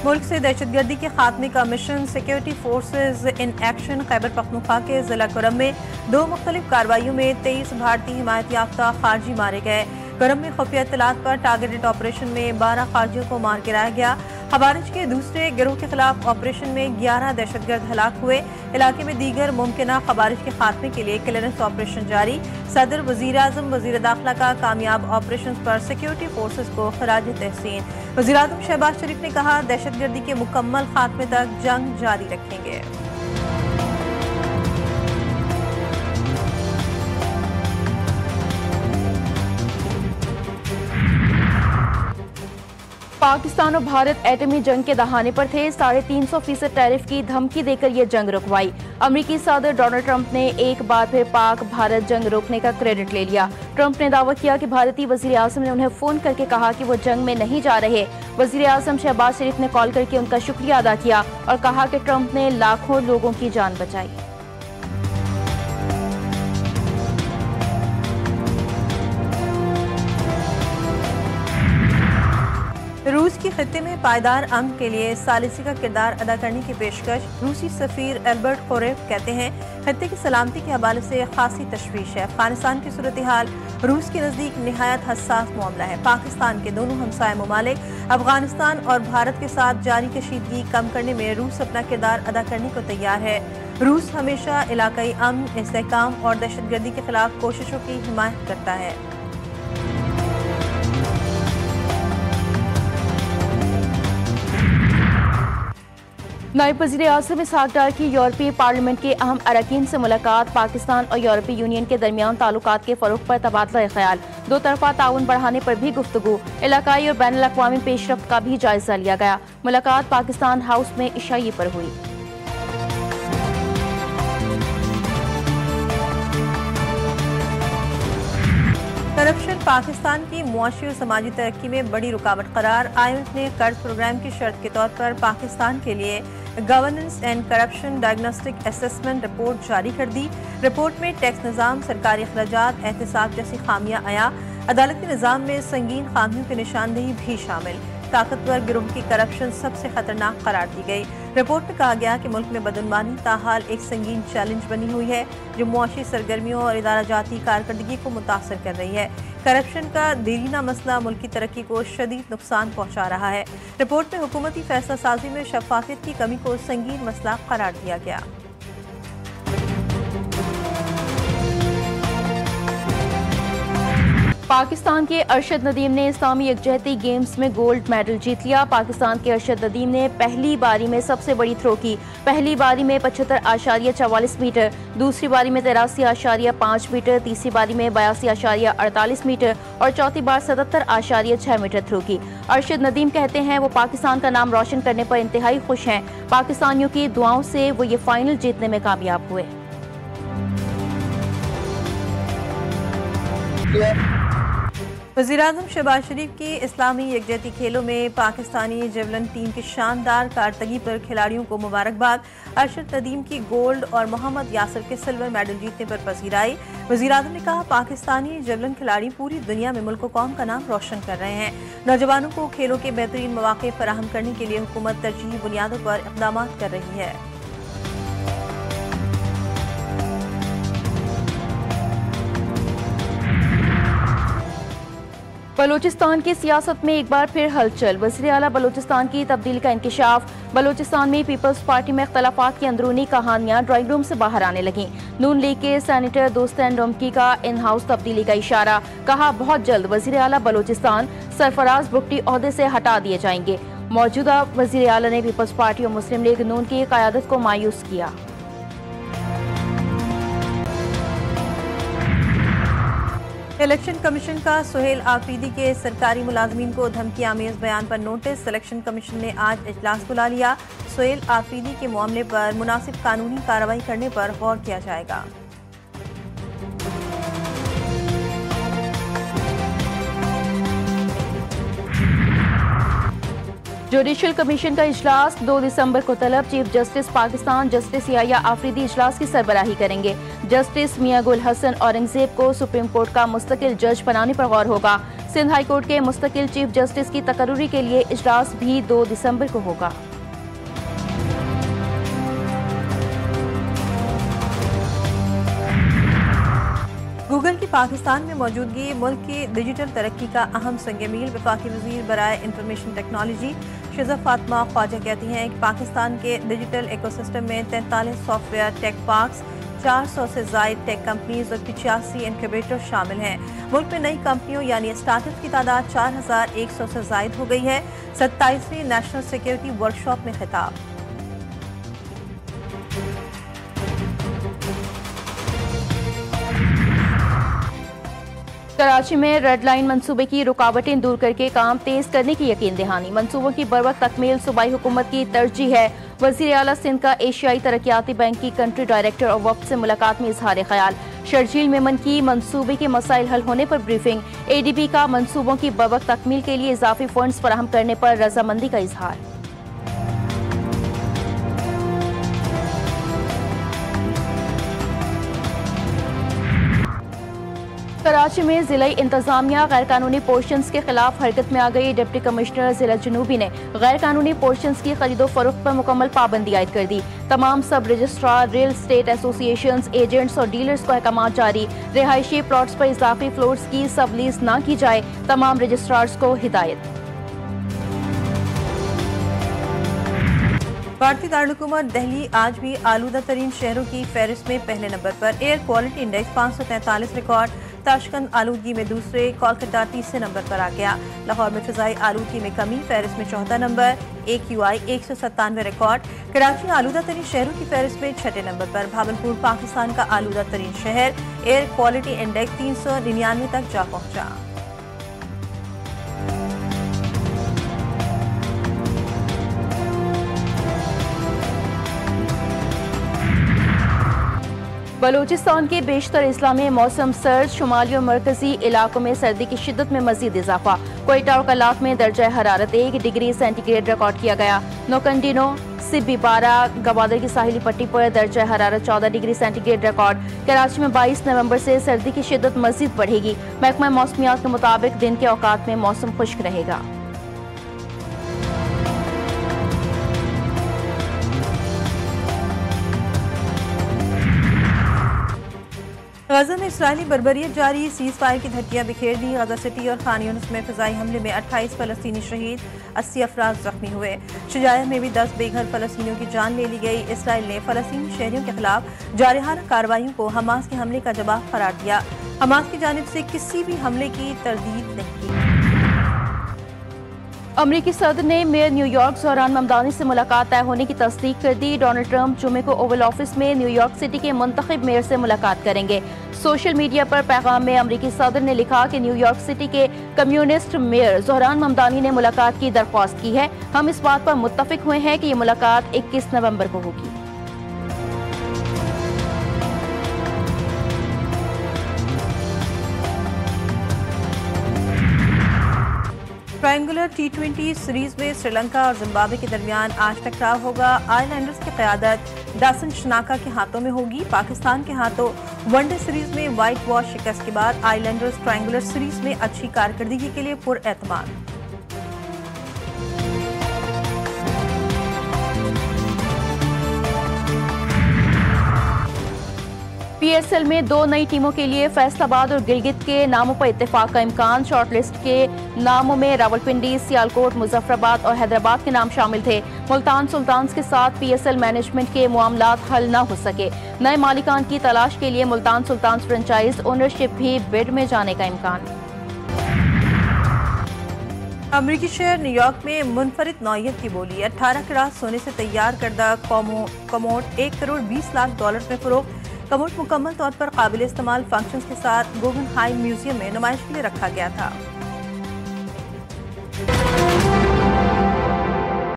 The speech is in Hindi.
मुल्क से दहशतगर्दी के खात्मे का mission security forces in action. Khyber Pakhtunkhwa के जिला कुरम में 2 मुख्तलिफ कार्रवाइयों में 23 भारतीय हिमायत याफ्ता खारजी मारे गए। कुरम में खुफिया इत्तलात पर टारगेटेड ऑपरेशन में 12 खारजियों को मार गिराया गया। खवारिज के दूसरे गिरोह के खिलाफ ऑपरेशन में 11 दहशतगर्द हलाक हुए। इलाके में दीगर मुमकिना खवारिज के खात्मे के लिए क्लियरेंस ऑपरेशन जारी। सदर, वजीर आजम, वजीर दाखिला का कामयाब ऑपरेशन पर सिक्योरिटी फोर्सेज को खराज तहसीन। वजीर आजम शहबाज शरीफ ने कहा, दहशतगर्दी के मुकम्मल खात्मे तक जंग जारी रखेंगे। पाकिस्तान और भारत एटमी जंग के दहाने पर थे। 350% टैरिफ की धमकी देकर ये जंग रुकवाई। अमेरिकी सदर डोनाल्ड ट्रंप ने एक बार फिर पाक भारत जंग रोकने का क्रेडिट ले लिया। ट्रंप ने दावा किया कि भारतीय वजीर आजम ने उन्हें फोन करके कहा कि वो जंग में नहीं जा रहे। वजीर आजम शहबाज शरीफ ने कॉल करके उनका शुक्रिया अदा किया और कहा कि ट्रंप ने लाखों लोगों की जान बचाई। रूस की खित्ते में पायदार अमन के लिए सालिसी का किरदार अदा करने की पेशकश। रूसी सफीर एल्बर्ट खोरेव कहते हैं, खित्ते की सलामती के हवाले से खासी तशवीश है। अफगानिस्तान की सूरत हाल रूस के नज़दीक निहायत हसास मामला है। पाकिस्तान के दोनों हमसाय ममालिक अफगानिस्तान और भारत के साथ जारी कशीदगी कम करने में रूस अपना किरदार अदा करने को तैयार है। रूस हमेशा इलाकाई अमन, इस्तेहकाम और दहशतगर्दी के खिलाफ कोशिशों की हिमायत करता है। नायब वज़ीर आज़म इसहाक डार की यूरोपीय पार्लियामेंट के अहम अरकान से मुलाकात। पाकिस्तान और यूरोपीय यूनियन के दरमियान ताल्लुकात के फरोग पर तबादला ख्याल। 2 तरफा ताउन बढ़ाने पर भी गुफ्तगू। इलाकाई और बैनुल अक़वामी पेशरफ्त का भी जायजा लिया गया। मुलाकात पाकिस्तान हाउस में इशाई पर हुई। करप्शन पाकिस्तान की मुआशी और समाजी तरक्की में बड़ी रुकावट करार। IMF ने कर्ज प्रोग्राम की शर्त के तौर पर पाकिस्तान के लिए governance and corruption diagnostic assessment report जारी कर दी। रिपोर्ट में टैक्स निज़ाम, सरकारी अखराजात, एहतसाब जैसी खामियां आया। अदालती निज़ाम में संगीन खामियों की निशानदेही भी शामिल। ताकतवर गिरोह की करप्शन सबसे खतरनाक करार दी गई। रिपोर्ट में कहा गया कि मुल्क में बदनवानी ताहाल एक संगीन चैलेंज बनी हुई है जो मुआशी सरगर्मियों और इदारा जाती कारकर्दगी को मुतासर कर रही है। करप्शन का देरीना मसला मुल्क की तरक्की को शदीद नुकसान पहुंचा रहा है। रिपोर्ट में हुकूमती फैसला साजी में शफाफियत की कमी को संगीन मसला करार दिया गया। पाकिस्तान के अरशद नदीम ने इस्लामी यकजहती गेम्स में गोल्ड मेडल जीत लिया। पाकिस्तान के अरशद नदीम ने पहली बारी में सबसे बड़ी थ्रो की। पहली बारी में 75.44 मीटर, दूसरी बारी में 83.5 मीटर, तीसरी बारी में 82.48 मीटर और चौथी बार 77.6 मीटर थ्रो की। अरशद नदीम कहते हैं वो पाकिस्तान का नाम रोशन करने पर इंतहाई खुश हैं। पाकिस्तानियों की दुआओं से वो ये फाइनल जीतने में कामयाब हुए। वज़ीर-ए-आज़म शहबाज शरीफ की इस्लामी यकजहती खेलों में पाकिस्तानी जेवलिन टीम की शानदार कारकर्दगी पर खिलाड़ियों को मुबारकबाद। अरशद नदीम की गोल्ड और मोहम्मद यासिर के सिल्वर मेडल जीतने पर पसीराई। वज़ीर-ए-आज़म ने कहा, पाकिस्तानी जेवलिन खिलाड़ी पूरी दुनिया में मुल्क कौम का नाम रोशन कर रहे हैं। नौजवानों को खेलों के बेहतरीन मौके फराहम करने के लिए हुकूमत तरजीही बुनियादों पर इक़दाम कर रही है। बलूचिस्तान की सियासत में एक बार फिर हलचल। वज़ीर आला बलूचिस्तान की तब्दीली का इंकशाफ। बलूचिस्तान में पीपल्स पार्टी में इख्तलाफात की अंदरूनी कहानियां ड्राइंग रूम से बाहर आने लगीं। नून लीग के सेनेटर दोस्तैन डोमकी का इन हाउस तब्दीली का इशारा। कहा, बहुत जल्द वज़ीर आला बलूचिस्तान सरफराज भुट्टी ओहदे से हटा दिए जाएंगे। मौजूदा वज़ीर आला ने पीपल्स पार्टी और मुस्लिम लीग नून की क़यादत को मायूस किया। इलेक्शन कमीशन का सुहेल आफरीदी के सरकारी मुलाजमीन को धमकी आमेज बयान पर नोटिस। इलेक्शन कमीशन ने आज इजलास बुला लिया। सुहेल आफरीदी के मामले पर मुनासिब कानूनी कार्रवाई करने पर गौर किया जाएगा। जुडिशल कमीशन का इजलास 2 दिसंबर को तलब। Chief justice Pakistan justice Yahya Afridi इजलास की सरबराही करेंगे। जस्टिस मियां गुल हसन औरंगजेब को सुप्रीम कोर्ट का मुस्तकिल जज बनाने पर गौर होगा। सिंध हाई कोर्ट के मुस्तकिल चीफ जस्टिस की तकर्रुरी के लिए इजलास भी 2 दिसंबर को होगा। गूगल की पाकिस्तान में मौजूदगी मुल्क की डिजिटल तरक्की का अहम संग मील। वफाकी वज़ीर बराए इंफॉर्मेशन टेक्नोलॉजी शिज़ा फातिमा ख्वाजा कहती हैं कि पाकिस्तान के डिजिटल इकोसिस्टम में 43 सॉफ्टवेयर टेक पार्क्स, 400 से ज़ायद टेक कंपनीज और 85 इनक्यूबेटर शामिल हैं। मुल्क में नई कंपनियों यानी स्टार्टअप की तादाद 4100 से ज़ायद हो गई है। 27वीं नेशनल सिक्योरिटी वर्कशॉप में खिताब। कराची में रेड लाइन मंसूबे की रुकावटें दूर करके काम तेज करने की यकीन दहानी। मंसूबों की बरवक्त तकमील सूबाई हुकूमत की तरजीह है। वज़ीर आला सिंध का एशियाई तरक्याती बैंक की कंट्री डायरेक्टर और वफ्द से मुलाकात में इजहार ख्याल। शर्जील मेमन की मंसूबे के मसाइल हल होने पर ब्रीफिंग। ADB का मंसूबों की बरवक्त तकमील के लिए इजाफी फंड्स फराहम करने पर रजामंदी का इजहार। कराची में जिला इंतजामिया गैर कानूनी पोर्शंस के खिलाफ हरकत में आ गई। डिप्टी कमिश्नर जिला जनूबी ने गैर कानूनी पोर्शंस की खरीदो फरोख्त पर मुकम्मल पाबंदी आयद कर दी। तमाम सब registrar, real estate associations, agents और डीलर्स को अहकामात जारी। रिहायशी प्लॉट्स पर इजाफी फ्लोर्स की सबलीज न की जाए, तमाम रजिस्ट्रार्स को हिदायत। भारतीय दारुल-हुकूमत दिल्ली आज भी आलूदा तरीन शहरों की फहरिस्त में पहले नंबर पर। Air quality index 543 record. Tashkent आलूदगी में दूसरे, कोलकाता तीसरे नंबर पर आ गया। लाहौर में फिजाई आलूदगी में कमी, फहरिस्त में चौथा नंबर। AQI 197 record. कराची आलूदा तरीन शहरों की फहरिस्त में छठे नंबर पर। भावलपुर पाकिस्तान का आलूदा तरीन शहर। एयर क्वालिटी इंडेक्स 399 तक जा पहुंचा। बलूचिस्तान के बेशतर अजला में मौसम सर्द। शुमाली और मरकजी इलाकों में सर्दी की शिद्दत में मजीद इजाफा। कोयटा और कलात में दर्जा हरारत 1 डिग्री सेंटीग्रेड रिकॉर्ड किया गया। नोकंडिनो, सिब्बी 12, गवादर की साहिली पट्टी पर दर्जा हरारत 14 डिग्री सेंटीग्रेड रिकॉर्ड। कराची में 22 नवंबर से सर्दी की शिद्दत मजीद बढ़ेगी। महकमा मौसमियात के मुताबिक दिन के औकात में मौसम खुश्क रहेगा। गजा में इस्राइली बर्बरियत जारी। सीज फायर की धज्जियां बिखेर दी। गजा सिटी और खान यूनिस में फिजाई हमले में 28 फलस्तीनी शहीद, 80 अफराद जख्मी हुए। शुजाया में भी 10 बेघर फलस्तीनियों की जान ले ली गई। इसराइल ने फलस्तीनी शहरियों के खिलाफ जारहाना कार्रवाइयों को हमास के हमले का जवाब करार दिया। हमास की जानिब से किसी भी हमले की तरदीद नहीं की। अमरीकी सदर ने मेयर न्यूयॉर्क ज़ोहरान ममदानी से मुलाकात तय होने की तस्दीक कर दी। डोनाल्ड ट्रंप जुमे को ओवल ऑफिस में न्यूयॉर्क सिटी के मुंतखब मेयर से मुलाकात करेंगे। सोशल मीडिया पर पैगाम में अमरीकी सदर ने लिखा कि न्यूयॉर्क सिटी के कम्युनिस्ट मेयर ज़ोहरान ममदानी ने मुलाकात की दरख्वास्त की है। हम इस बात पर मुत्तफिक हुए हैं कि ये मुलाकात 21 नवंबर को होगी। ट्रायंगुलर T20 सीरीज में श्रीलंका और जिम्बाब्वे के दरमियान आज टकराव होगा। आयरलैंडर्स की क़यादत डासन शनाका के हाथों में होगी। पाकिस्तान के हाथों वनडे सीरीज में व्हाइट वॉश शिकस्त के बाद आयरलैंडर्स ट्रायंगुलर सीरीज में अच्छी कारकर्दगी के लिए पुरएतमाद। PSL में 2 नई टीमों के लिए फैसलाबाद और गिलगित के नामों पर इत्तेफाक का इम्कान। शॉर्टलिस्ट के नामों में रावलपिंडी, सियालकोट, मुजफ्फराबाद और हैदराबाद के नाम शामिल थे। मुल्तान सुल्तान्स के साथ PSL मैनेजमेंट के मामलात हल न हो सके। नए मालिकान की तलाश के लिए मुल्तान सुल्तान्स फ्रेंचाइज ओनरशिप भी बिड में जाने का इम्कान। अमरीकी शहर न्यूयॉर्क में मुनफरिद नौयत की बोली। 18 कैरेट सोने से तैयार करदा कमोड $1 करोड़ 20 लाख में फरोख्त। कमोड मुकम्मल तौर पर काबिल इस्तेमाल फंक्शंस के साथ गुगनहाइम म्यूजियम में नुमाइश के लिए रखा गया था।